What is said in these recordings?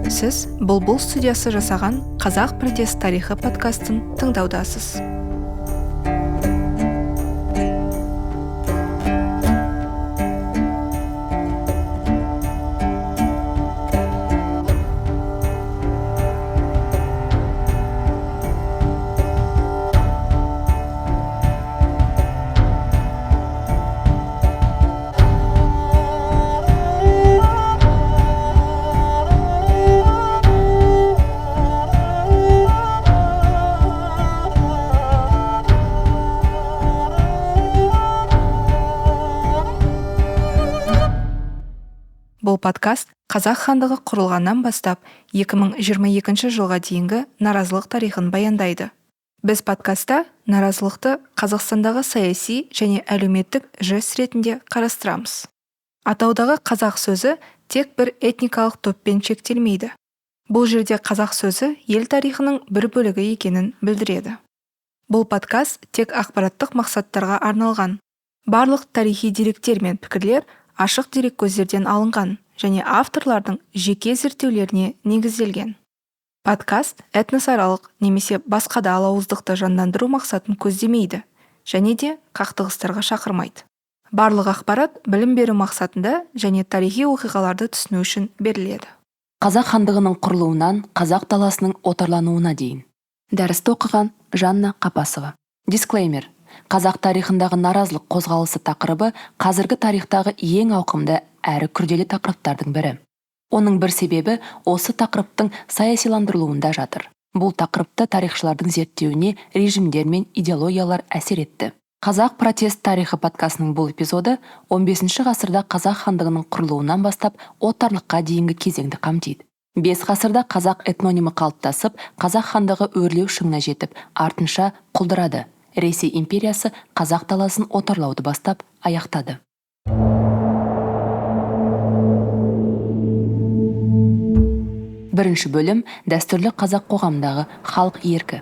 Сіз Бұлбұл студиясы жасаған Қазақ протест тарихы подкастын тыңдаудасыз. Бұл подкаст Қазақ хандығы құрылғаннан бастап 2022 жылға дейінгі наразылық тарихын баяндайды. Біз подкастта наразылықты Қазақстандағы саяси және әлеуметтік жест ретінде қарастырамыз. Атаудағы қазақ сөзі тек бір этникалық топпен шектелмейді. Бұл жерде қазақ сөзі ел тарихының бір бөлігі екенін білдіреді. Бұл подкаст тек ақпараттық мақсаттарға арналған. Барлық тарихи деректер мен пікірлер ашық дереккөздерден алынған және авторлардың жеке зерттеулеріне негізделген. Подкаст этносаралық немесе басқа да алауыздықты жандандыру мақсатын көздемейді және де қақтығыстарға шақырмайды. Барлық ақпарат білім беру мақсатында және тарихи оқиғаларды түсіну үшін беріледі. Қазақ хандығының құрылуынан қазақ даласының отарлануына дейін. Дәрісті оқыған Жанна Қапасова. Дисклеймер. Қазақ тарихындағы наразылық қозғалысы тақырыбы қазіргі тарихтағы ең ауқымды әрі күрделі тақырыптардың бірі. Оның бір себебі осы тақырыптың саясиландырылуында жатыр. Бұл тақырыпты тарихшылардың зерттеуіне режимдер мен идеологиялар әсер етті. Қазақ протест тарихы подкастының бұл эпизоды 15 ғасырда қазақ хандығының құрылуынан бастап отарлыққа дейінгі кезеңді қамтиды. 5 ғасырда қазақ этнонимі қалыптасып, қазақ хандығы өрлеу шыңына жетіп, артынша құлдырады. Ресей империясы қазақ даласын отарлауды бастап аяқтады. Бірінші бөлім дәстүрлі қазақ қоғамындағы халық еркі.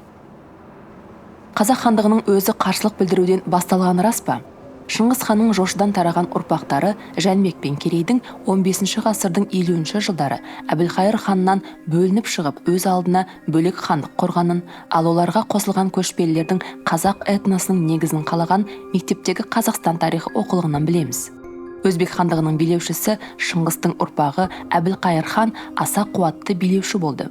Қазақ хандығының өзі қарсылық білдіруден басталғаны рас па? Шыңғыс ханның жошыдан тараған ұрпақтары Жәнібек пен Керейдің 15 ғасырдың 50 жылдары Әбілқайыр ханнан бөлініп шығып өз алдына бөлек хандық құрғанын, ал оларға қосылған көшпелілердің қазақ этносының негізін қалаған мектептегі Қазақстан тарихы оқулығынан білеміз. Өзбек хандығының билеушісі Шыңғыстың ұрпағы Әбілқайыр хан аса қуатты билеуші болды.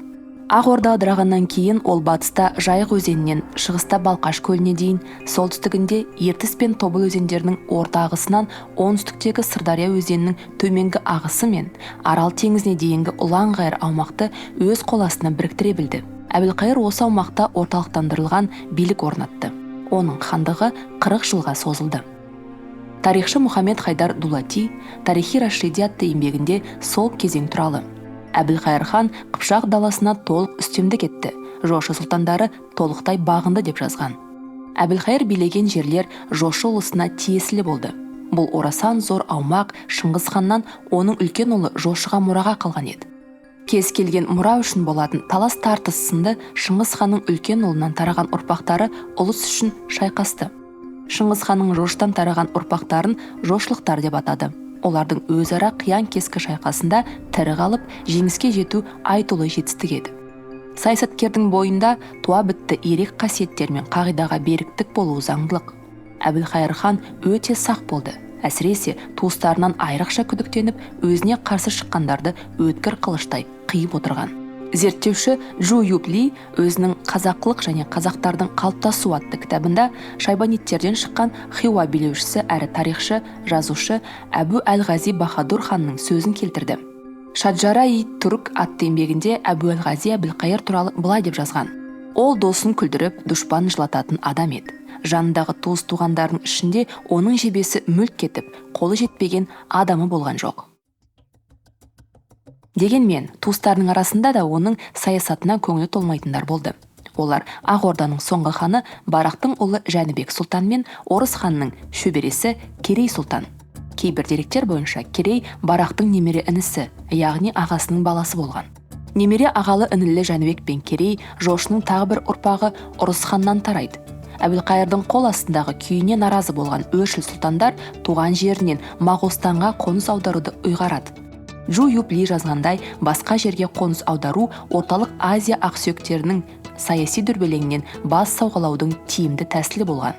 Ақ Орда ыдырағаннан кейін ол батыста Жайық өзенінен шығыста Балқаш көліне дейін, солтүстігінде Ертіс пен Тобыл өзендерінің орта ағысынан оңтүстіктегі Сырдария өзенінің төменгі ағысы мен Арал теңізіне дейінгі ұлан-ғайыр аумақты өз қол астына біріктіре білді. Әбілқайыр осы аумақта орталықтандырылған билік орнатты. Оның хандығы 40 жылға созылды. Тарихшы Мұхаммед Хайдар Дулати тарихи Рашиди атты еңбегінде сол кезең туралы. Әбілқайыр хан Қыпшақ даласына толық үстемдік етті, жошы сұлтандары толықтай бағынды деп жазған. Әбілқайыр билеген жерлер жошы ұлысына тиесілі болды. Бұл орасан зор аумақ Шыңғыс ханнан оның үлкен ұлы жошыға мұраға қалған еді. Кез келген мұра үшін болатын талас тартыс сынды Шыңғыс ханның үлкен ұлынан тараған ұрпақтары ұлыс үшін шайқасты. Шыңғыс ханның жошыдан тараған ұрпақтарын жошлықтар деп атады. Олардың өзара қиян-кескі шайқасында тірі қалып, жеңіске жету айтулы жетістік еді. Саясаткердің бойында туа бітті ерек қасиеттер мен қағидаға беріктік болуы заңдылық. Әбілқайыр хан өте сақ болды. Әсіресе туыстарынан айрықша күдіктеніп, өзіне қарсы шыққандарды өткір қылыштай қиып отырған. Зерттеуші Джу Юпли өзінің қазақылық және қазақтардың қалыптасу атты кітабында шайбаниттерден шыққан Хиуа билеушісі әрі тарихшы, жазушы Әбу әл-Ғази Бахадур ханның сөзін келтірді. Шаджара-и Турк атты еңбегінде Әбу әл-Ғази Әбілқайыр туралы былай деп жазған. Ол досын күлдіріп, дұшпанын жылататын адам еді. Жанындағы туыс-туғандардың ішінде оның жебесі мүлт кетіп, қолы жетпеген адамы болған жоқ. Дегенмен, туыстарының арасында да оның саясатына көңілі толмайтындар болды. Олар Ақ Орданың соңғы ханы Барақтың ұлы Жәнібек сұлтан мен Орыс ханның шөбересі Керей сұлтан. Кейбір деректер бойынша Керей Барақтың немере інісі, яғни ағасының баласы болған. Немере ағалы інілі Жәнібек пен Керей жошының тағы бір ұрпағы Ұрыс ханнан тарайды. Әбілқайырдың қол астындағы күйіне наразы болған өршіл сұлтандар туған жерінен Моғолстанға қоныс аударуды ұйғарады. Джу Юпли жазғандай, басқа жерге қоныс аудару орталық Азия ақсүйектерінің саяси дүрбелеңнен бас сауғалаудың тиімді тәсілі болған.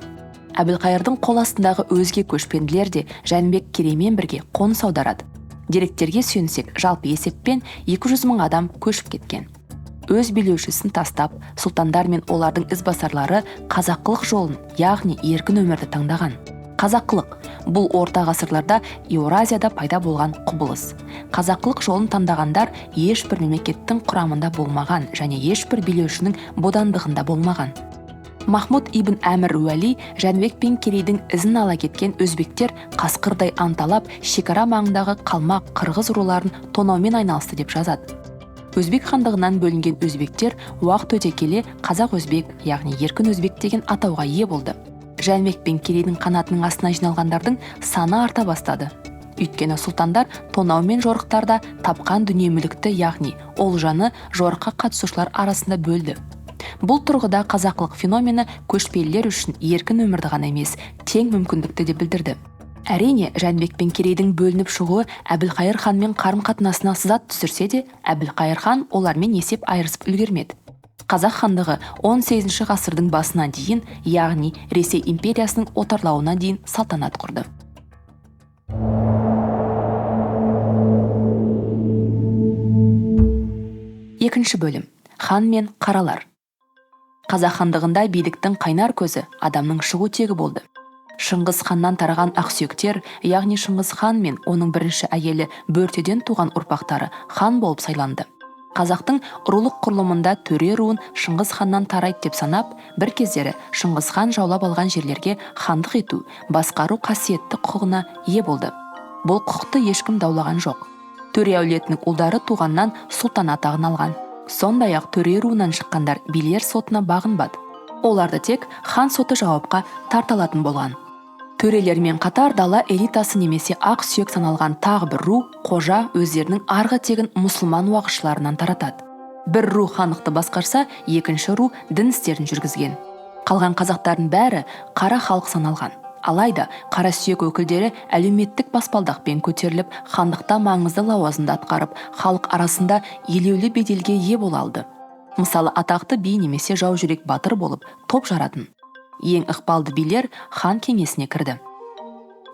Әбілқайырдың қол астындағы өзге көшпенділер де Жәнібек Кереймен бірге қоныс аударады. Деректерге сүйенсек, жалпы есеппен 200 мың адам көшіп кеткен. Өз билеушісін тастап, сұлтандар мен олардың ізбасарлары қазақылық жолын, яғни еркін өмірді таңдаған. Қазақылық – бұл орта ғасырларда Еуразияда пайда болған құбылыс. Қазақылық жолын таңдағандар ешбір мемлекеттің құрамында болмаған және ешбір билеушінің бодандығында болмаған. Махмуд ибн Әмір Уәли Жәнібек пен Керейдің ізін ала кеткен өзбектер қасқырдай анталап, шекара маңындағы қалмақ, қырғыз руларын тонаумен айналысты деп жазады. Өзбек хандығынан бөлінген өзбектер уақыт өте келе қазақ-өзбек, яғни еркін өзбек деген атауға ие болды. Жәнібек пен Керейдің қанатының астына жиналғандардың саны арта бастады. Өйткені сұлтандар тонау мен жорықтарда тапқан дүние мүлікті, яғни олжаны жорыққа қатысушылар арасында бөлді. Бұл тұрғыда қазақылық феномені көшпелілер үшін еркін өмірді ғана емес, тең мүмкіндікті де білдірді. Әрине, Жәнібек пен Керейдің бөлініп шығуы Әбілқайыр ханмен қарым-қатынасына сызат түсірсе де, Әбілқайыр хан олармен есеп айырысып үлгермеді. Қазақ хандығы 18 ғасырдың басына дейін, яғни Ресей империясының отарлауына дейін салтанат құрды. Екінші бөлім. Хан мен қаралар. Қазақ хандығында биліктің қайнар көзі адамның шығу тегі болды. Шыңғыс ханнан тараған ақсүйектер, яғни Шыңғыс хан мен оның бірінші әйелі Бөртеден туған ұрпақтары хан болып сайланды. Қазақтың рулық құрылымында төре руын Шыңғыс ханнан тарайды деп санап, бір кездері Шыңғыс хан жаулап алған жерлерге хандық ету, басқару қасиетті құқығына ие болды. Бұл құқықты ешкім даулаған жоқ. Төре әулетінің ұлдары туғаннан сұлтан атағын алған. Сондай-ақ төре руынан шыққандар билер сотына бағынбады. Оларды тек хан соты жауапқа тартылатын болған. Төрелермен қатар дала элитасы немесе ақ сүйек саналған тағы бір ру, қожа өздерінің арғы тегін мұсылман уағызшыларынан таратады. Бір ру хандықты басқарса, екінші ру дін істерін жүргізген. Қалған қазақтардың бәрі қара халық саналған. Алайда қара сүйек өкілдері әлеуметтік баспалдақпен көтеріліп, хандықта маңызды лауазымды атқарып, халық арасында елеулі беделге ие бола алды. Мысалы, атақты би немесе жау жүрек батыр болып топ жаратын. Ең ықпалды билер хан кеңесіне кірді.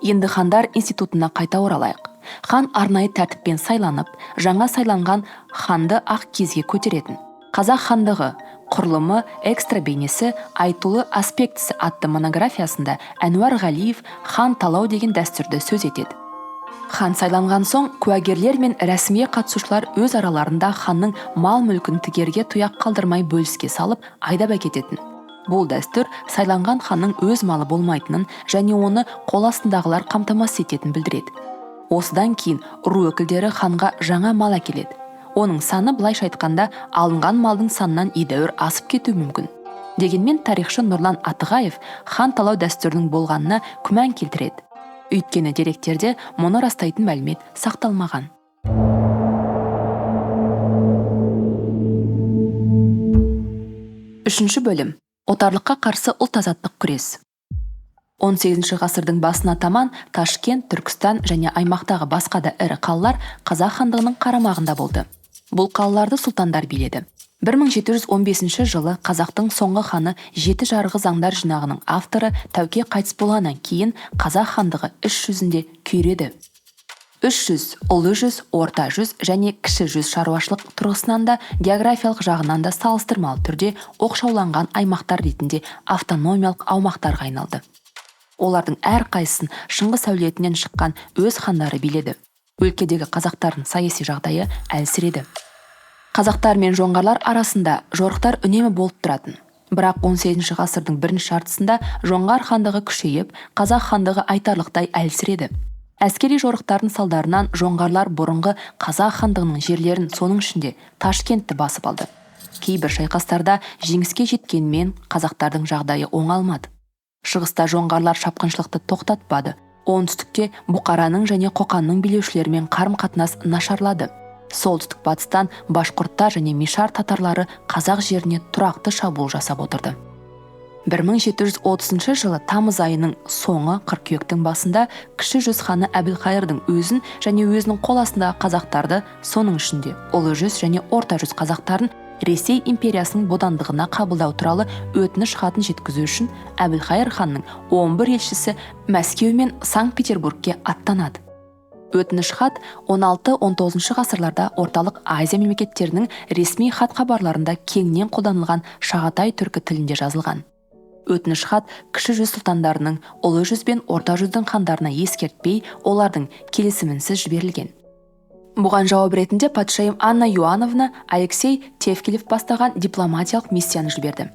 Енді хандар институтына қайта оралайық. Хан арнайы тәртіппен сайланып, жаңа сайланған ханды ақ киізге көтеретін. Қазақ хандығы құрылымы экстра бейнесі айтулы аспектісі атты монографиясында Әнуар Ғалиев хан талау деген дәстүрді сөз етеді. Хан сайланған соң куәгерлер мен рәсімге қатысушылар өз араларында ханның мал-мүлкін тігерге тұяқ қалдырмай бөліске салып айдап әкететін. Бұл дәстүр сайланған ханның өз малы болмайтынын және оны қол астындағылар қамтамасыз ететін білдіреді. Осыдан кейін ру өкілдері ханға жаңа мал әкеледі. Оның саны былайша айтқанда алынған малдың санынан едәуір асып кетуі мүмкін. Дегенмен тарихшы Нұрлан Атығаев хан талау дәстүрінің болғанына күмән келтіреді. Өйткені деректерде мұны растайтын мәлімет сақталмаған. Үшінші бөлім. Отарлыққа қарсы ұлт-азаттық күрес. 18 ғасырдың басына таман Ташкент, Түркістан және аймақтағы басқа да ірі қалалар Қазақ хандығының қарамағында болды. Бұл қалаларды сұлтандар биледі. 1715 жылы қазақтың соңғы ханы жеті жарғы заңдар жинағының авторы Тәуке қайтыс болғаннан кейін Қазақ хандығы үш жүзінде күйреді. 300 ұлы жүз, орта жүз және кіші жүз шаруашылық тұрғысынан да географиялық жағынан да салыстырмалы түрде оқшауланған аймақтар ретінде автономиялық аумақтарға айналды. Олардың әр қайсысын Шыңғыс әулетінен шыққан өз хандары биледі. Өлкедегі қазақтардың саяси жағдайы әлсіреді. Қазақтар мен жоңғарлар арасында жорықтар үнемі болып тұратын. Бірақ 18 ғасырдың бірінші жартысында жоңғар хандығы күшейіп, қазақ хандығы айтарлықтай әлсіреді. Әскери жорықтардың салдарынан жоңғарлар бұрынғы қазақ хандығының жерлерін, соның ішінде Ташкентті басып алды. Кейбір шайқастарда жеңіске жеткенмен қазақтардың жағдайы оңалмады. Шығыста жоңғарлар шапқыншылықты тоқтатпады. Оңтүстікте Бұқараның және Қоқанның билеушілерімен қарым-қатынас нашарлады. Солтүстік батыстан башқұрттар және мишар татарлары қазақ жеріне тұрақты шабуыл жасап отырды. 1730 жылы тамыз айының соңы қыркүйектің басында кіші жүз ханы Әбілқайырдың өзін және өзінің қол астындағы қазақтарды, соның ішінде ұлы жүз және орта жүз қазақтарын Ресей империясының бодандығына қабылдау туралы өтініш хатын жеткізу үшін Әбілқайыр ханның 11 елшісі Мәскеу мен Санкт-Петербургке аттанады. Өтініш хат 16-19 ғасырларда орталық Азия мемлекеттерінің ресми хат хабарларында кеңінен қолданылған шағатай түркі тілінде жазылған. Өтініш хат кіші жүз сұлтандарының ұлы жүз бен орта жүздің хандарына ескертпей, олардың келісімінсіз жіберілген. Бұған жауап ретінде патшайым Анна Иоановна Алексей Тевкелев бастаған дипломатиялық миссияны жіберді.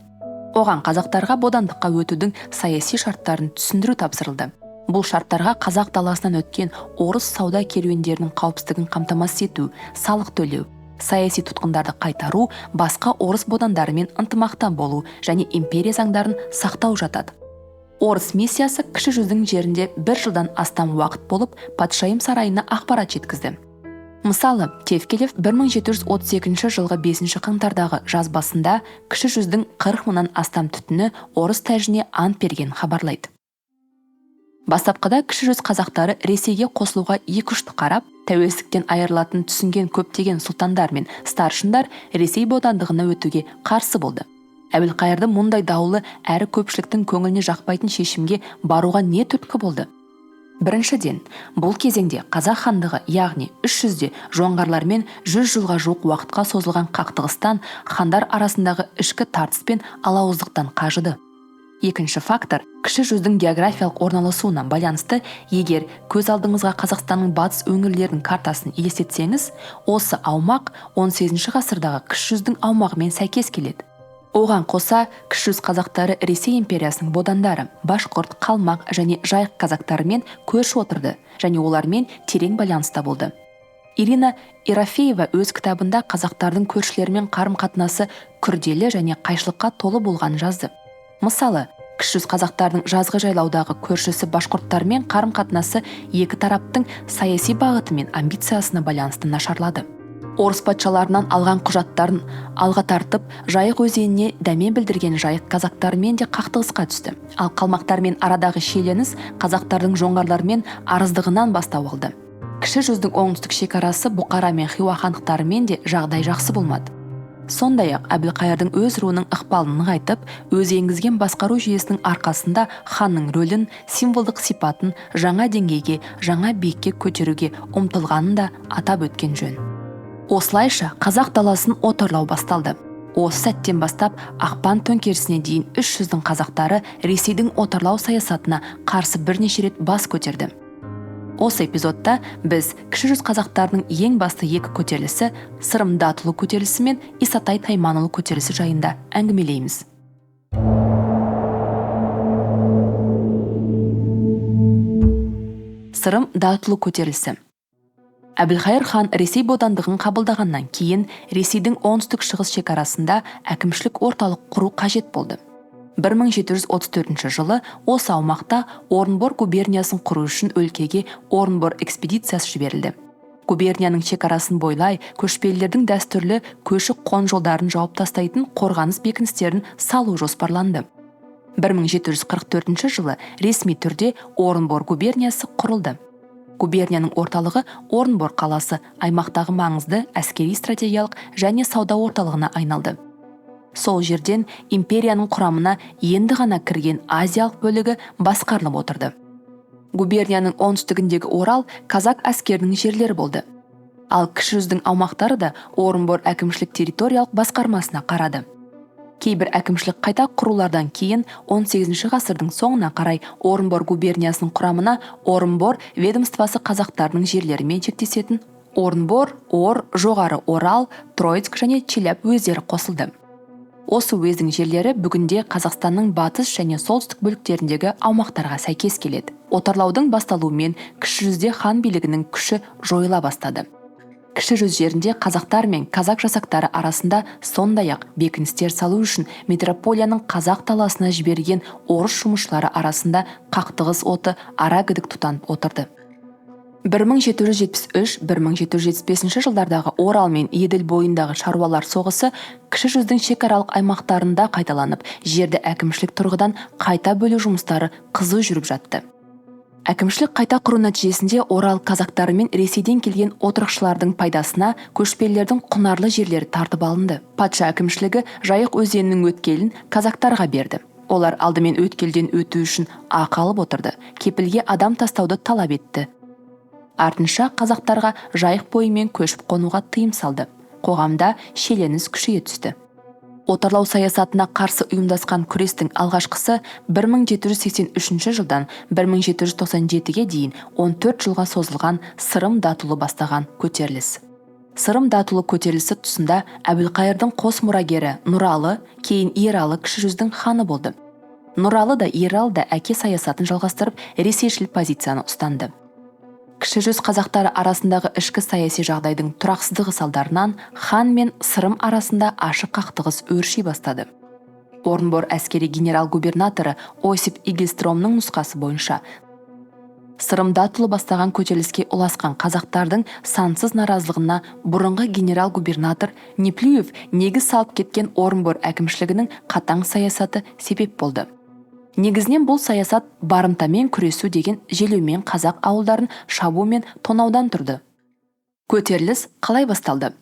Оған қазақтарға бодандыққа өтудің саяси шарттарын түсіндіру тапсырылды. Бұл шарттарға қазақ даласынан өткен орыс сауда керуендерінің қауіпсіздігін қамтамасыз ету, салық төлеу, саяси тұтқындарды қайтару, басқа орыс бодандарымен ынтымақта болу және империя заңдарын сақтау жатады. Орыс миссиясы кіші жүздің жерінде 1 жылдан астам уақыт болып, патшайым сарайына ақпарат жеткізді. Мысалы, Тевкелев 1732 жылғы 5 қаңтардағы жазбасында кіші жүздің 40 мыңнан астам түтіні орыс тәжіне ант берген хабарлайды. Бастапқыда кіші жүз қазақтары Ресейге қосылуға екі ұшты қарап, тәуелсіздіктен айырылатынын түсінген көптеген сұлтандар мен старшындар Ресей бодандығына өтуге қарсы болды. Әбілқайырды мұндай даулы әрі көпшіліктің көңіліне жақпайтын шешімге баруға не түрткі болды? Біріншіден, бұл кезеңде қазақ хандығы, яғни 300-де жоңғарлармен 100 жылға жуық уақытқа созылған қақтығыстан хандар арасындағы ішкі тартыс пен алауыздықтан қажыды. Екінші фактор, кіші жүздің географиялық орналасуына байланысты, егер көз алдыңызға Қазақстанның батыс өңірлерінің картасын елестетсеңіз, осы аумақ 18 ғасырдағы кіші жүздің аумағымен сәйкес келеді. Оған қоса, кіші жүз қазақтары Ресей империясының бодандары, башқұрт, қалмақ және жайық казактарымен көрші отырды және олармен терең байланыста болды. Ирина Ерофеева өз кітабында қазақтардың көршілермен қарым-қатынасы күрделі және қайшылыққа толы болғанын жазды. Мысалы, кіші жүз қазақтардың жазғы жайлаудағы көршісі башқұрттармен қарым-қатынасы екі тараптың саяси бағыты мен амбициясына байланысты нашарлады. Орыс патшаларынан алған құжаттарын алға тартып, Жайық өзеніне дәме білдірген жайық казактарымен де қақтығысқа түсті. Ал қалмақтармен арадағы шиеленіс қазақтардың жоңғарлармен арыздығынан бастау алды. Кіші жүздің оңтүстік шекарасы Бұқара мен Хиуа хандықтарымен де жағдай жақсы болмады. Сондай-ақ Әбілқайырдың өз руының ықпалын нығайтып, өз енгізген басқару жүйесінің арқасында ханның рөлін, символдық сипатын жаңа деңгейге, жаңа биікке көтеруге ұмтылғанын да атап өткен жөн. Осылайша қазақ даласын отарлау басталды. Осы сәттен бастап ақпан төңкерісіне дейін 300-дің қазақтары Ресейдің отарлау саясатына қарсы бірнеше рет бас көтерді. Осы эпизодта біз кіші жүз қазақтарының ең басты екі көтерілісі, Сырым Датұлы көтерілісі мен Исатай Тайманұлы көтерілісі жайында әңгімелейміз. Сырым Датұлы көтерілісі. Әбілқайыр хан Ресей бодандығын қабылдағаннан кейін Ресейдің оңтүстік шығыс шекарасында әкімшілік орталық құру қажет болды. 1734 жылы осы аумақта Орынбор губерниясын құру үшін өлкеге Орынбор экспедициясы жіберілді. Губернияның шекарасын бойлай көшпелілердің дәстүрлі көші-қон жолдарын жауып тастайтын қорғаныс бекіністерін салу жоспарланды. 1744 жылы ресми түрде Орынбор губерниясы құрылды. Губернияның орталығы Орынбор қаласы аймақтағы маңызды әскери стратегиялық және сауда орталығына айналды. Сол жерден империяның құрамына енді ғана кірген азиялық бөлігі басқарылып отырды. Губернияның оңтүстігіндегі Орал казак әскерінің жерлері болды. Ал кіші жүздің аумақтары да Орынбор әкімшілік территориялық басқармасына қарады. Кейбір әкімшілік қайта құрулардан кейін 18 ғасырдың соңына қарай Орынбор губерниясының құрамына Орынбор ведомствосы қазақтарының жерлерімен шектесетін Орынбор, Ор, Жоғары Орал, Троицк және Челяб уездері қосылды. Осы уездің жерлері бүгінде Қазақстанның батыс және солтүстік бөліктеріндегі аумақтарға сәйкес келеді. Отарлаудың басталуымен кіші жүзде хан билігінің күші жойыла бастады. Кіші жүз жерінде қазақтар мен казак жасақтары арасында сондай-ақ бекіністер салу үшін метрополияның қазақ таласына жіберген орыс жұмысшылары арасында қақтығыс оты ара гідік тұтанып отырды. 1773-1775 жылдардағы Орал мен Еділ бойындағы шаруалар соғысы кіші жүздің шекаралық аймақтарында қайталанып, жерді әкімшілік тұрғыдан қайта бөлу жұмыстары қызу жүріп жатты. Әкімшілік қайта құру нәтижесінде Орал казактары мен Ресейден келген отырықшылардың пайдасына көшпелілердің құнарлы жерлері тартып алынды. Патша әкімшілігі Жайық өзенінің өткелін казактарға берді. Олар алдымен өткелден өту үшін ақы алып отырды, кепілге адам тастауды талап етті. Артынша қазақтарға Жайық бойымен көшіп қонуға тыйым салды. Қоғамда шиеленіс күшейе түсті. Отарлау саясатына қарсы ұйымдасқан күрестің алғашқысы 1783 жылдан 1797-ге дейін 14 жылға созылған Сырым датұлы бастаған көтеріліс. Сырым датұлы көтерілісі тұсында Әбілқайырдың қос мұрагері Нұралы, кейін Ералы кіші жүздің ханы болды. Нұралы да Ералы да әке саясатын жалғастырып, ресейшіл позицияны ұстанды. Кіші жүз қазақтары арасындағы ішкі саяси жағдайдың тұрақсыздығы салдарынан хан мен Сырым арасында ашық қақтығыс өрши бастады. Орынбор әскери генерал-губернаторы Осип Игельстромның нұсқасы бойынша Сырым датұлы бастаған көтеріліске ұласқан қазақтардың сансыз наразылығына бұрынғы генерал-губернатор Неплюев негіз салып кеткен Орынбор әкімшілігінің қатаң саясаты себеп болды. Негізінен бұл саясат барымтамен күресу деген желеумен қазақ ауылдарын шабу мен тонаудан тұрды. Көтеріліс қалай басталды?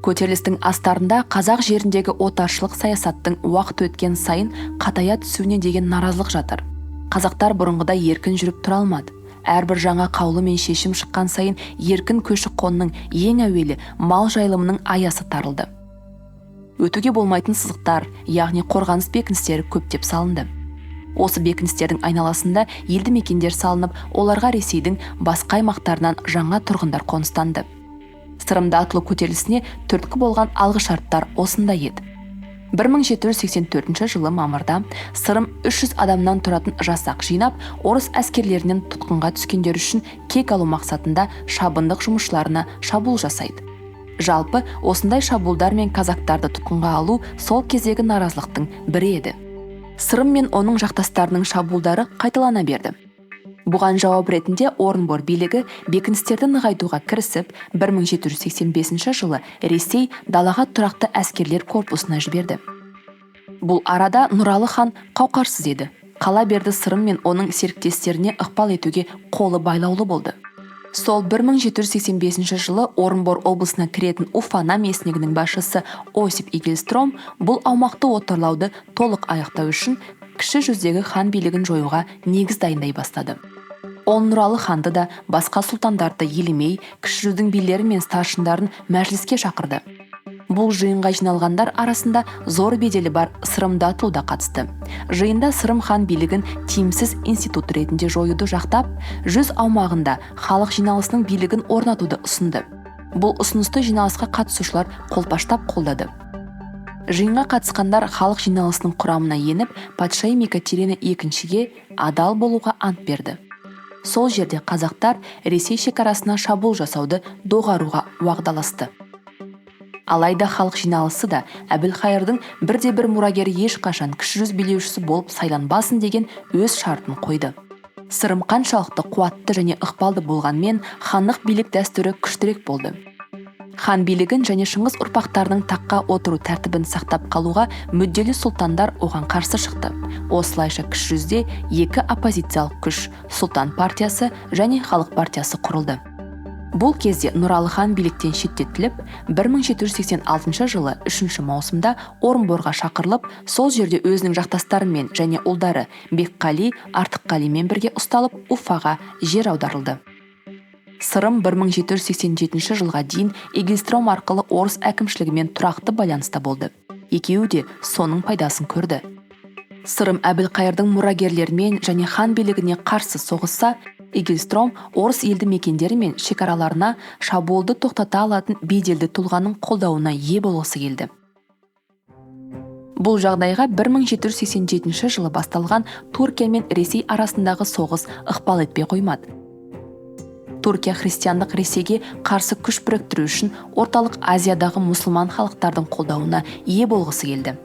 Көтерілістің астарында қазақ жеріндегі отаршылық саясаттың уақыт өткен сайын қатая түсуіне деген наразылық жатыр. Қазақтар бұрынғыдай еркін жүріп тұра алмады. Әрбір жаңа қаулы мен шешім шыққан сайын еркін көші-қонның ең әуелі мал жайылымының аясы тарылды. Өтуге болмайтын сызықтар, яғни қорғаныс бекіністері көптеп салынды. Осы бекіністердің айналасында елді мекендер салынып, оларға Ресейдің басқа аймақтарынан жаңа тұрғындар қоныстанды. Сырым датұлы көтерілісіне түрткі болған алғы шарттар осындай еді. 1784 жылы мамырда Сырым 300 адамнан тұратын жасақ жинап, орыс әскерлерінен тұтқынға түскендер үшін кек алу мақсатында шабындық жұмысшыларына шабуыл жасайды. Жалпы, осындай шабуылдар мен казактарды тұтқынға алу сол кездегі наразылықтың бірі еді. Сырым мен оның жақтастарының шабуылдары қайталана берді. Бұған жауап ретінде Орынбор билігі бекіністерді нығайтуға кірісіп, 1785 жылы Ресей далаға тұрақты әскерлер корпусына жіберді. Бұл арада Нұралы хан қауқарсыз еді. Қала берді Сырым мен оның серіктестеріне ықпал етуге қолы байлаулы болды. Сол 1785 жылы Орынбор облысына кіретін Уфа наместнигінің басшысы Осип Игельстром бұл аумақты отарлауды толық аяқтау үшін кіші жүздегі хан билігін жоюға негіз дайындай бастады. Ол Нұралы ханды да басқа сұлтандарды елемей, кіші жүздің билері мен старшындарын мәжіліске шақырды. Бұл жиынға жиналғандар арасында зор беделі бар Сырым датұлы да қатысты. Жиында Сырым хан билігін тиімсіз институт ретінде жоюды жақтап, 100 аумағында халық жиналысының билігін орнатуды ұсынды. Бұл ұсынысты жиналысқа қатысушылар қолпаштап қолдады. Жиынға қатысқандар халық жиналысының құрамына еніп, патшайым Екатерина II-ге адал болуға ант берді. Сол жерде қазақтар Ресей шекарасына шабуыл жасауды доғаруға уағдаласты. Алайда халық жиналысы да Әбілқайырдың бірде-бір мұрагері ешқашан кіші жүз билеушісі болып сайланбасын деген өз шартын қойды. Сырым қаншалықты қуатты және ықпалды болғанмен, хандық билік дәстүрі күштірек болды. Хан билігін және Шыңғыс ұрпақтарының таққа отыру тәртібін сақтап қалуға мүдделі сұлтандар оған қарсы шықты. Осылайша кіші жүзде екі оппозициялық күш, Сұлтан партиясы және Халық партиясы құрылды. Бұл кезде Нұралы хан биліктен шеттетіліп, 1786 жылы 3 маусымда Орынборға шақырылып, сол жерде өзінің жақтастарымен және ұлдары Бекқали, Артыққалимен бірге ұсталып, Уфаға жер аударылды. Сырым 1787 жылға дейін Игельстром арқылы орыс әкімшілігімен тұрақты байланыста болды. Екеуі де соның пайдасын көрді. Сырым Әбілқайырдың мұрагерлерімен және хан билігіне қарсы соғысса, Игельстром орыс елді мекендері мен шекараларына шабуылды тоқтата алатын беделді тұлғаның қолдауына ие болғысы келді. Бұл жағдайға 1787 жылы басталған Түркия мен Ресей арасындағы соғыс ықпал етпей қоймады. Түркия христиандық Ресейге қарсы күш біріктіру үшін орталық Азиядағы мұсылман халықтардың қолдауына ие болғысы келді.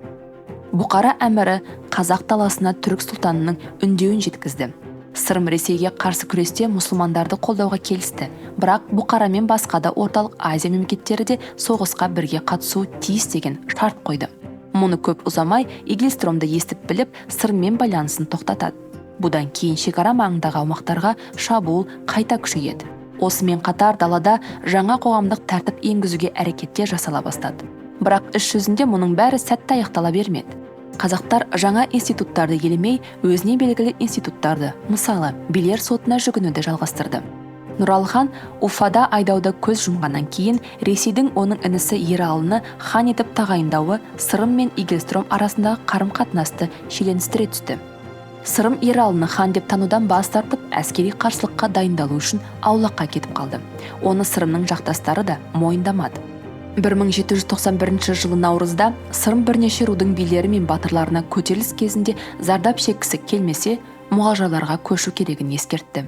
Бұқара әмірі қазақ даласына түрік сұлтанының үндеуін жеткізді. Сырым Ресейге қарсы күресте мұсылмандарды қолдауға келісті, бірақ Бұқара мен басқа да орталық Азия мемлекеттері де соғысқа бірге қатысуы тиіс деген шарт қойды. Мұны көп ұзамай Игельстромды естіп біліп, Сырыммен байланысын тоқтатады. Бұдан кейін шекара маңындағы аумақтарға шабуыл қайта күшейеді. Осымен қатар далада жаңа қоғамдық тәртіп енгізуге әрекеттер жасала бастады. Бірақ іс жүзінде мұның бәрі сәтті аяқтала бермеді. Қазақтар жаңа институттарды елемей, өзіне белгілі институттарды, мысалы, билер сотына жүгінуді жалғастырды. Нұралы хан Уфада айдауды көз жұмғаннан кейін Ресейдің оның інісі Ералыны хан етіп тағайындауы Сырым мен Игельстром арасындағы қарым-қатынасты шиеленістіре түсті. Сырым Ералыны хан деп танудан бас тартып, әскери қарсылыққа дайындалу үшін аулаққа кетіп қалды. Оны Сырымның жақтастары да мойындамады. 1791 жылы наурызда Сырым бірнеше рудың билері мен батырларына көтеріліс кезінде зардап шеккісі келмесе, мұғажарларға көшу керегін ескертті.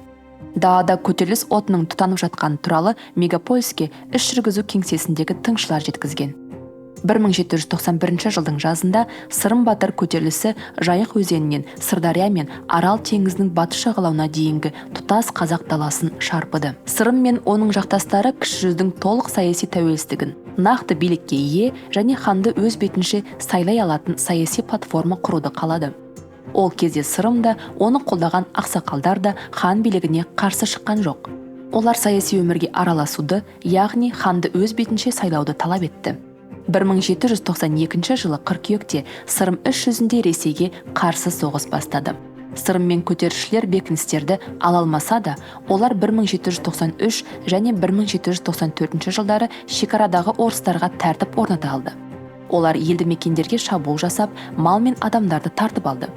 Далада көтеріліс отының тұтанып жатқаны туралы мегаполиске іс жүргізу кеңсесіндегі тыңшылар жеткізген. 1791 жылдың жазында Сырым батыр көтерілісі Жайық өзенінен Сырдария мен Арал теңізінің батыс жағалауына дейінгі тұтас қазақ даласын шарпыды. Сырым мен оның жақтастары кіші жүздің толық саяси тәуелсіздігін, нақты билікке ие және ханды өз бетінше сайлай алатын саяси платформа құруды қалады. Ол кезде Сырымда оны қолдаған ақсақалдар да хан билігіне қарсы шыққан жоқ. Олар саяси өмірге араласуды, яғни ханды өз бетінше сайлауды талап етті. 1792 жылы қыркүйекте Сырым іс жүзінде Ресейге қарсы соғыс бастады. Сырым мен көтерілісшілер бекіністерді ала алмаса да, олар 1793 және 1794 жылдары шекарадағы орыстарға тәртіп орната алды. Олар елді мекендерге шабуыл жасап, мал мен адамдарды тартып алды.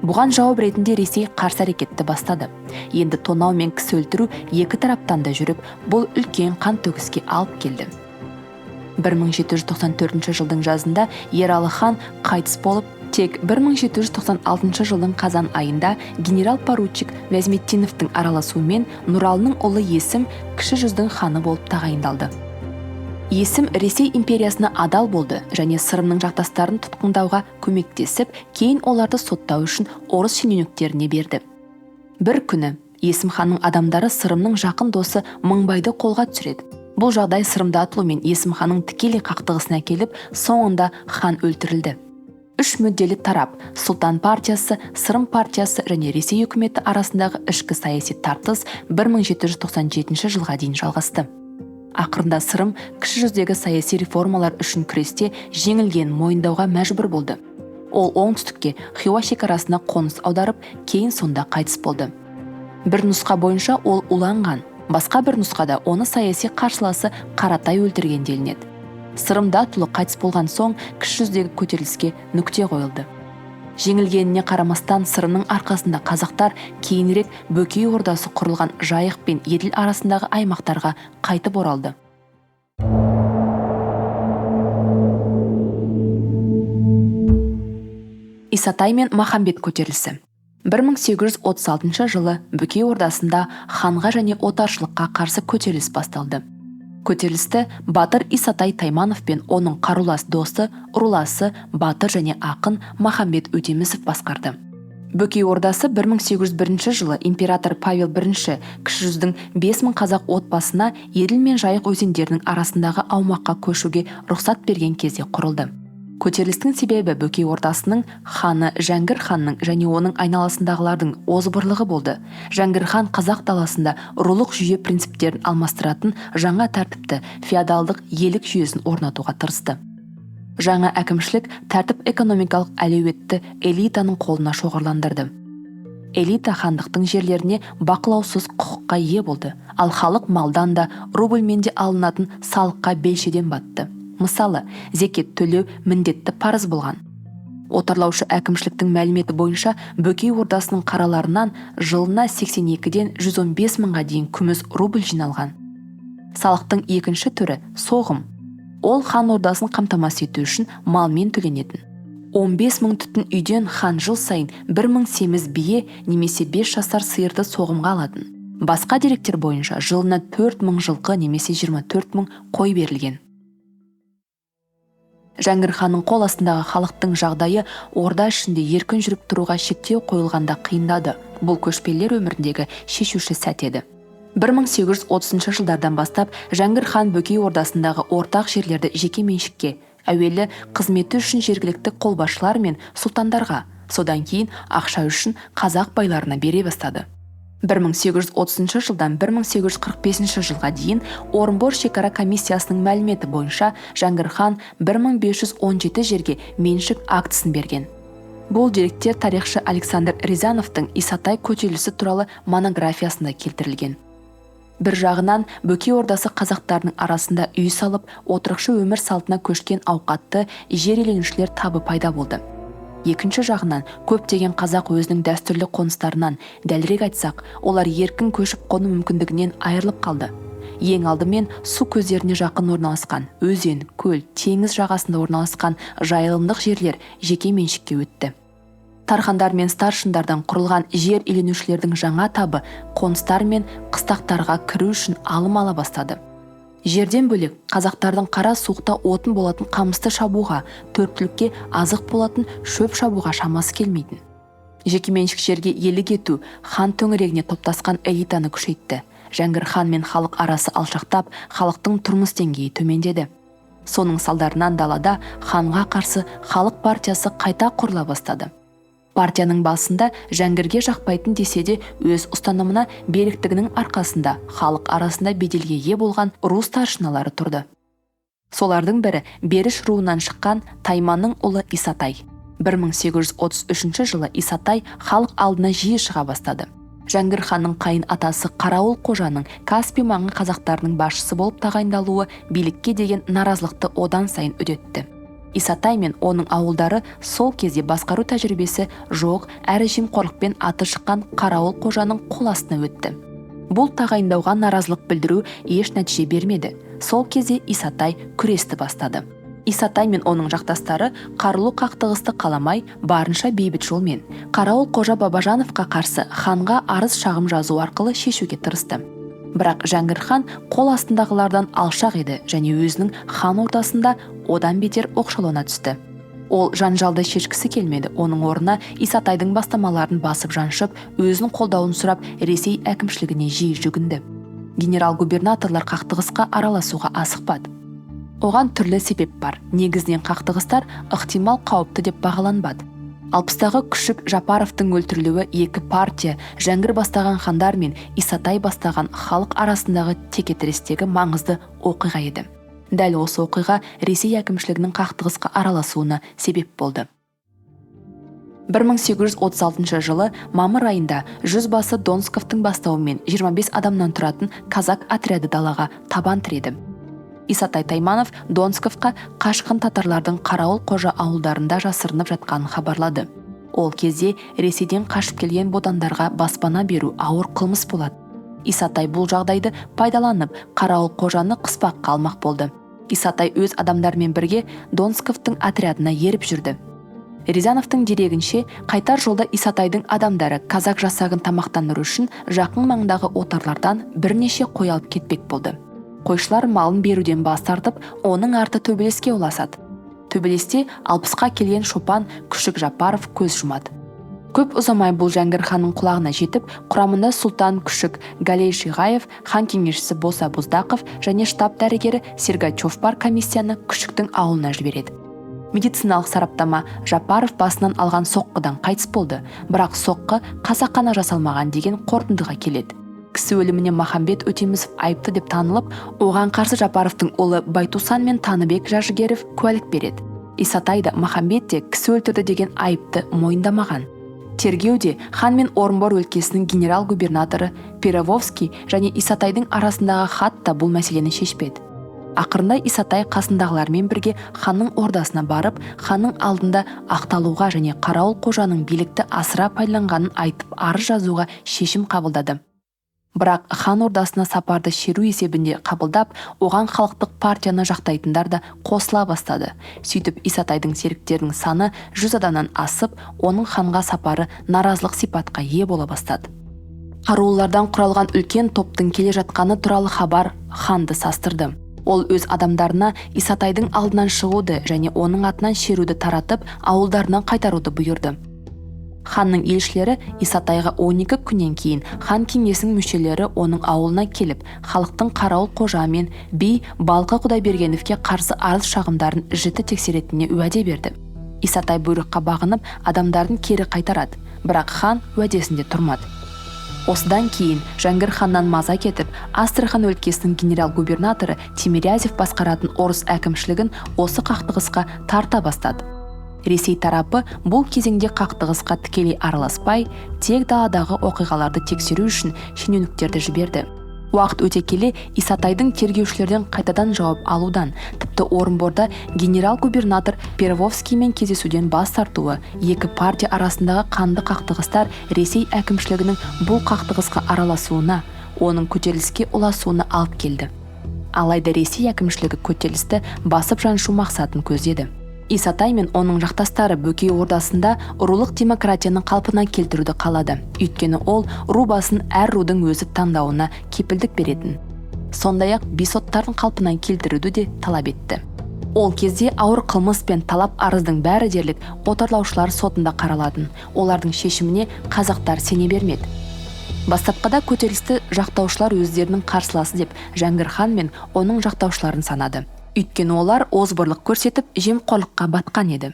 Бұған жауап ретінде Ресей қарсы әрекетті бастады. Енді тонау мен кісі өлтіру екі тараптан да жүріп, бұл үлкен қан төгіске алып келді. 1794 жылдың жазында Ералы хан қайтыс болып, тек 1796 жылдың қазан айында генерал-поручик Вязметтиновтың араласуымен Нұралының ұлы Есім кіші жүздің ханы болып тағайындалды. Есім Ресей империясына адал болды және Сырымның жақтастарын тұтқындауға көмектесіп, кейін оларды соттау үшін орыс шенеуніктеріне берді. Бір күні Есім ханның адамдары Сырымның жақын досы Мыңбайды қолға түсіреді. Бұл жағдай Сырымды атылу мен Есім ханның тікелей қақтығысына келіп, соңында хан өлтірілді. Үш мүдделі тарап, Сұлтан партиясы, Сырым партиясы және Ресей үкіметі арасындағы ішкі саяси тартыс 1797 жылға дейін жалғасты. Ақырында Сырым кіші жүздегі саяси реформалар үшін күресте жеңілген мойындауға мәжбүр болды. Ол оңтүстікке Хиуа шекарасына қоныс аударып, кейін сонда қайтыс болды. Бір нұсқа бойынша ол уланған. Басқа бір нұсқада оны саяси қарсыласы Қаратай өлтірген делінеді. Сырымда атылу қайтыс болған соң кіші жүздегі көтеріліске нүкте қойылды. Жеңілгеніне қарамастан Сырымның арқасында қазақтар кейінірек Бөкей ордасы құрылған Жайық пен Еділ арасындағы аймақтарға қайтып оралды. Исатай мен Махамбет көтерілісі. 1836 жылы Бөкей ордасында ханға және отаршылыққа қарсы көтеріліс басталды. Көтерілісті батыр Исатай Тайманов пен оның қарулас досы, руласы, батыр және ақын Махамбет Өтемісов басқарды. Бөкей ордасы 1801 жылы император Павел I кіші жүздің 5000 қазақ отбасына Еділ мен Жайық өзендерінің арасындағы аумаққа көшуге рұқсат берген кезде құрылды. Көтерілістің себебі Бөкей ордасының ханы Жәңгір ханның және оның айналасындағылардың озбырлығы болды. Жәңгір хан қазақ даласында рулық жүйе принциптерін алмастыратын жаңа тәртіпті феодалдық иелік жүйесін орнатуға тырысты. Жаңа әкімшілік тәртіп экономикалық әлеуетті элитаның қолына шоғырландырды. Элита хандықтың жерлеріне бақылаусыз құқыққа ие болды, ал халық малдан да рубльмен де алынатын салыққа белшеден батты. Мысалы, зекет төлеу міндетті парыз болған. Отарлаушы әкімшіліктің мәліметі бойынша Бөкей ордасының қараларынан жылына 82-ден 115 мыңға дейін күміс рубль жиналған. Салықтың екінші түрі соғым. Ол хан ордасын қамтамасыз ету үшін малмен төленетін. 15 мың түтін үйден хан жыл сайын 1000 семіз бие немесе 5 жасар сиырды соғымға алатын. Басқа деректер бойынша жылына 4000 жылқы немесе 24 мың қой берілген. Жәңгір ханның қол астындағы халықтың жағдайы орда ішінде еркін жүріп тұруға шектеу қойылғанда қиындады. Бұл көшпелілер өміріндегі шешуші сәт еді. 1830 жылдардан бастап Жәңгір хан Бөкей ордасындағы ортақ жерлерді жеке меншікке, әуелі қызметі үшін жергілікті қолбасшылар мен сұлтандарға, содан кейін ақша үшін қазақ байларына бере бастады. 1830 жылдан 1845 жылға дейін Орынбор шекара комиссиясының мәліметі бойынша Жәңгір хан 1517 жерге меншік актісін берген. Бұл деректер тарихшы Александр Рязановтың Исатай көтерілісі туралы монографиясында келтірілген. Бір жағынан Бөкей ордасы қазақтарының арасында үй салып, отырықшы өмір салтына көшкен ауқатты жер иеленушілер табы пайда болды. Екінші жағынан көптеген қазақ өзінің дәстүрлі қоныстарынан, дәлірек айтсақ, олар еркін көшіп қону мүмкіндігінен айырылып қалды. Ең алдымен су көздеріне жақын орналасқан, өзен, көл, теңіз жағасында орналасқан жайылымдық жерлер жеке меншікке өтті. Тархандар мен старшындардан құрылған жер иеленушілердің жаңа табы қоныстар мен қыстақтарға кіру үшін алым ала бастады. Жерден бөлек қазақтардың қара суықта отын болатын қамысты шабуға, төрт түлікке азық болатын шөп шабуға шамасы келмейтін. Жекеменшік жерге иелік ету хан төңірегіне топтасқан элитаны күшейтті. Жәңгір хан мен халық арасы алшақтап, халықтың тұрмыс деңгейі төмендеді. Соның салдарынан далада ханға қарсы халық партиясы қайта құрыла бастады. Партияның басында Жәңгірге жақпайтын десе де өз ұстанымына беріктігінің арқасында халық арасында беделге ие болған ру старшыналары тұрды. Солардың бірі Беріш руынан шыққан Тайманның ұлы Исатай. 1833 жылы Исатай халық алдына жиі шыға бастады. Жәңгір ханның қайын атасы Қарауыл қожаның Каспий маңы қазақтарының басшысы болып тағайындалуы билікке деген наразылықты одан сайын үдетті. Исатай мен оның ауылдары сол кезде басқару тәжірибесі жоқ, әрі жемқорлықпен аты шыққан Қарауыл қожаның қол астына өтті. Бұл тағайындауға наразылық білдіру еш нәтиже бермеді. Сол кезде Исатай күресті бастады. Исатай мен оның жақтастары қарулы қақтығысты қаламай, барынша бейбіт жолмен Қарауыл қожа Бабажановқа қарсы ханға арыз шағым жазу арқылы шешуге тырысты. Бірақ Жәңгір хан қол астындағылардан алшақ еді және өзінің хан ордасында одан бетер оқшаулана түсті. Ол жанжалды шешкісі келмеді. Оның орнына Исатайдың бастамаларын басып жаншып, өзінің қолдауын сұрап Ресей әкімшілігіне жиі жүгінді. Генерал-губернаторлар қақтығысқа араласуға асықпады. Оған түрлі себеп бар. Негізінен қақтығыстар ықтимал қауіпті деп бағаланбады. 60-тағы Күшік Жапаровтың өлтірілуі екі партия, Жәңгір бастаған хандар мен Исатай бастаған халық арасындағы текетірестегі маңызды оқиға еді. Дәл осы оқиға Ресей әкімшілігінің қақтығысқа араласуына себеп болды. 1836 жылы мамыр айында жүзбасы Донсковтың бастауымен 25 адамнан тұратын казак отряды далаға табан тіреді. Исатай Тайманов Донсковқа қашқын татарлардың Қарауыл қожа ауылдарында жасырынып жатқанын хабарлады. Ол кезде Ресейден қашып келген бодандарға баспана беру ауыр қылмыс болады. Исатай бұл жағдайды пайдаланып, Қарауыл қожаны қыспаққа алмақ болды. Исатай өз адамдармен бірге Донсковтың отрядына еріп жүрді. Рязановтың дерегінше, қайтар жолда Исатайдың адамдары казак жасағын тамақтандыру үшін жақын маңдағы отарлардан бірнеше қой алып кетпек болды. Қойшылар малын беруден бас тартып, оның арты төбелеске ұласады. Төбелесте 60-қа келген шопан Күшік Жапаров көз жұмады. Көп ұзамай бұл Жәңгір ханның құлағына жетіп, құрамында сұлтан Күшік Галей Шиғаев, хан кеңесшісі Боса Боздақов және штаб дәрігері Сергачев бар комиссияны Күшіктің ауылына жібереді. Медициналық сараптама Жапаров басынан алған соққыдан қайтыс болды, бірақ соққы қасақана жасалмаған деген қорытындыға келеді. Кісі өліміне Махамбет Өтемісов айыпты деп танылып, оған қарсы Жапаровтың ұлы Байтусан мен Таныбек Жажыгеров куәлік береді. Исатай да Махамбет те кісі өлтірді деген айыпты мойындамаған. Тергеуде хан мен Орынбор өлкесінің генерал-губернаторы Перововский және Исатайдың арасындағы хат та бұл мәселені шешпеді. Ақырында Исатай қасындағылармен бірге ханның ордасына барып, ханның алдында ақталуға және Қарауыл қожаның билікті асыра пайдаланғанын айтып арыз жазуға шешім қабылдады. Бірақ хан ордасына сапарды шеру есебінде қабылдап, оған халықтық партияны жақтайтындар да қосыла бастады. Сөйтіп Исатайдың серіктерінің саны 100 адамнан асып, оның ханға сапары наразылық сипатқа ие бола бастады. Қарулылардан құралған үлкен топтың келе жатқаны туралы хабар ханды састырды. Ол өз адамдарына Исатайдың алдынан шығуды және оның атынан шеруді таратып, ауылдарына қайтаруды бұйырды. Ханның елшілері Исатайға 12 күннен кейін хан кеңесінің мүшелері оның ауылына келіп, халықтың қарауыл қожа мен би Балқа Құдайбергеновке қарсы арыз шағымдарын жіті тексеретініне уәде берді. Исатай бұйрыққа бағынып, адамдарын кері қайтарады, бірақ хан уәдесінде тұрмады. Осыдан кейін Жәңгір ханнан маза кетіп, Астрахан өлкесінің генерал-губернаторы Тимирязев басқаратын орыс әкімшілігін осы қақтығысқа тарта бастады. Ресей тарапы бұл кезеңде қақтығысқа тікелей араласпай, тек даладағы оқиғаларды тексеру үшін шенеуніктерді жіберді. Уақыт өте келе Исатайдың тергеушілерден қайтадан жауап алудан, тіпті Орынборда генерал-губернатор Перовскиймен кездесуден бас тартуы, екі партия арасындағы қанды қақтығыстар Ресей әкімшілігінің бұл қақтығысқа араласуына, оның көтеріліске ұласуына алып келді. Алайда Ресей әкімшілігі көтерілісті басып жаншу мақсатын көздеді. Исатай мен оның жақтастары Бөкей ордасында рулық демократияны қалпына келтіруді қалады. Өйткені ол ру басын әр рудың өзі таңдауына кепілдік беретін. Сондай-ақ би соттарын қалпына келтіруді де талап етті. Ол кезде ауыр қылмыс пен талап арыздың бәрі дерлік отарлаушылар сотында қаралатын. Олардың шешіміне қазақтар сене бермеді. Бастапқыда көтерілісті жақтаушылар өздерінің қарсыласы деп Жәңгір хан мен оның жақтаушыларын санады. Өйткені олар озбырлық көрсетіп, жемқорлыққа батқан еді.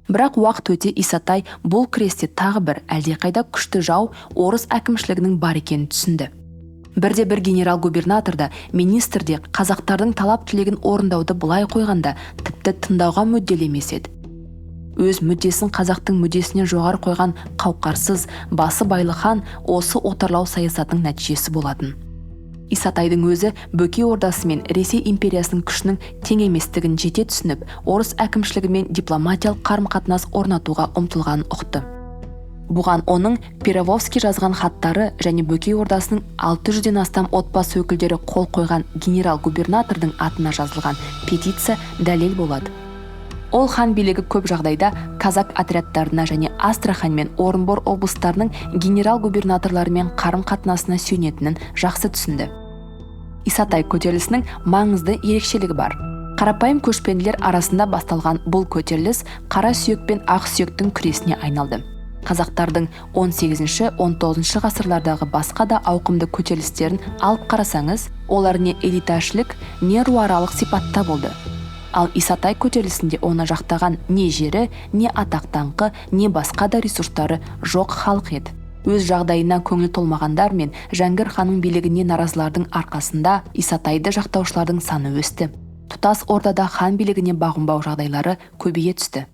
Бірақ уақыт өте Исатай бұл күресте тағы бір әлдеқайда күшті жау орыс әкімшілігінің бар екенін түсінді. Бірде-бір генерал-губернатор да, министр де қазақтардың талап тілегін орындауды былай қойғанда тіпті тыңдауға мүдделі емес еді. Өз мүддесін қазақтың мүддесінен жоғары қойған қауқарсыз, басы байлы хан осы отарлау саясатының нәтижесі болатын. Исатайдың өзі Бөкей ордасы мен Ресей империясының күшінің тең еместігін жете түсініп, орыс әкімшілігімен дипломатиялық қарым-қатынас орнатуға ұмтылғанын ұқты. Бұған оның Перовский жазған хаттары және Бөкей ордасының 600-ден астам отбасы өкілдері қол қойған генерал-губернатордың атына жазылған петиция дәлел болады. Ол хан билігі көп жағдайда казак отрядтарына және Астрахань мен Орынбор облыстарының генерал-губернаторларымен қарым-қатынасына сүйенетінін жақсы түсінді. Исатай көтерілісінің маңызды ерекшелігі бар. Қарапайым көшпенділер арасында басталған бұл көтеріліс қара сүйек пен ақ сүйектің күресіне айналды. Қазақтардың 18-19 ғасырлардағы басқа да ауқымды көтерілістерін алып қарасаңыз, олар не элиташілік, не руаралық сипатта болды. Ал Исатай көтерілісінде оны жақтаған не жері, не атақ-даңқы, не басқа да ресурстары жоқ халық еді. Өз жағдайына көңілі толмағандар мен Жәңгір ханның билігіне наразылардың арқасында Исатайды жақтаушылардың саны өсті. Тұтас ордада хан билігіне бағынбау жағдайлары көбейе түсті.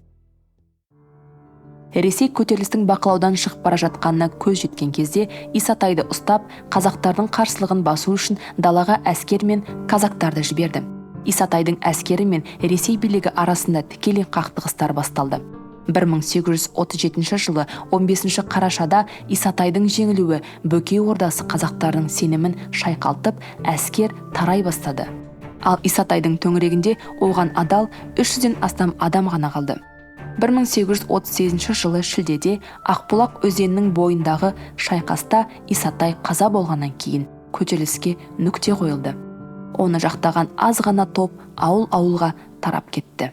Ресей көтерілістің бақылаудан шығып бара жатқанына көз жеткен кезде Исатайды ұстап, қазақтардың қарсылығын басу үшін далаға әскер мен казактарды жіберді. Исатайдың әскері мен Ресей билігі арасында тікелей қақтығыстар басталды. 1837 жылы 15 қарашада Исатайдың жеңілуі Бөкей ордасы қазақтардың сенімін шайқалтып, әскер тарай бастады. Ал Исатайдың төңірегінде оған адал 300-ден астам адам ғана қалды. 1838 жылы шілдеде Ақбұлақ өзенінің бойындағы шайқаста Исатай қаза болғаннан кейін көтеріліске нүкте қойылды. Оны жақтаған аз ғана топ ауыл-ауылға тарап кетті.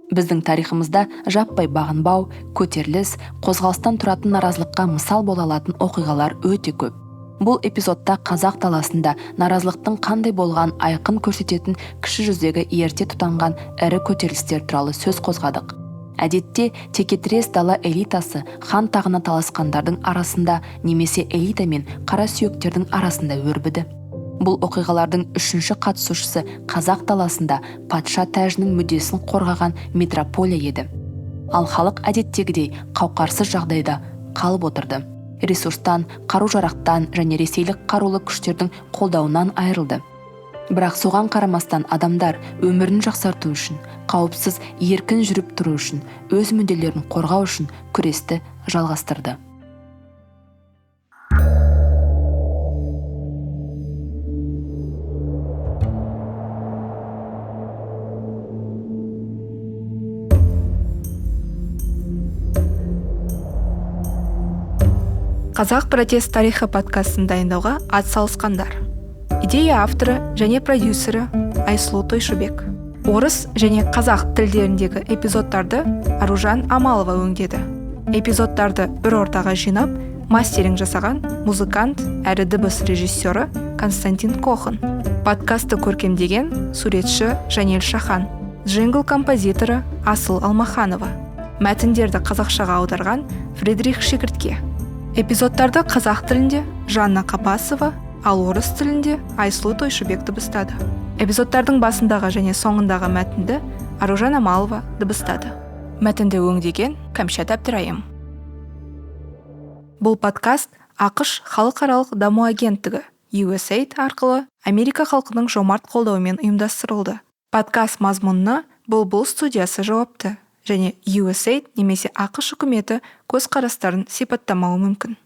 Біздің тарихымызда жаппай бағынбау, көтеріліс, қозғалыстан тұратын наразылыққа мысал бола алатын оқиғалар өте көп. Бұл эпизодта қазақ даласында наразылықтың қандай болған айқын көрсететін кіші жүздегі ерте тұтанған ірі көтерілістер туралы сөз қозғадық. Әдетте текетірес дала элитасы хан тағына таласқандардың арасында немесе элита мен қара сүйектердің арасында өрбіді. Бұл оқиғалардың үшінші қатысушысы қазақ даласында патша тәжінің мүддесін қорғаған метрополия еді. Ал халық әдеттегідей қауқарсыз жағдайда қалып отырды. Ресурстан, қару-жарақтан және ресейлік қарулы күштердің қолдауынан айырылды. Бірақ соған қарамастан адамдар өмірін жақсарту үшін, қауіпсіз еркін жүріп тұру үшін, өз мүдделерін қорғау үшін күресті жалғастырды. Қазақ протест тарихы подкастын дайындауға атсалысқандар: идея авторы және продюсері Айсұлу Тойшыбек. Орыс және қазақ тілдеріндегі эпизодтарды Аружан Амалова өңдеді. Эпизодтарды бір ортаға жинап, мастеринг жасаған музыкант әрі дыбыс режиссері Константин Кохан. Подкасты көркемдеген суретші Жанел Шахан. Джингл композиторы Асыл Алмаханова. Мәтіндерді қазақшаға аударған Фридрих Шекіртке. Эпизодтарды қазақ тілінде Жанна Қапасова, ал орыс тілінде Айсұлу Тойшыбек дыбыстады. Эпизодтардың басындағы және соңындағы мәтінді Аружан Амалова дыбыстады. Мәтінді өңдеген Кәмшат Әбдірайым. Бұл подкаст ақш халықаралық даму агенттігі USAID арқылы Америка халқының жомарт қолдауымен ұйымдастырылды. Подкаст мазмұнына Бұлбұл студиясы жауапты және USAID немесе ақш үкіметі көзқарастарын сипаттамауы мүмкін.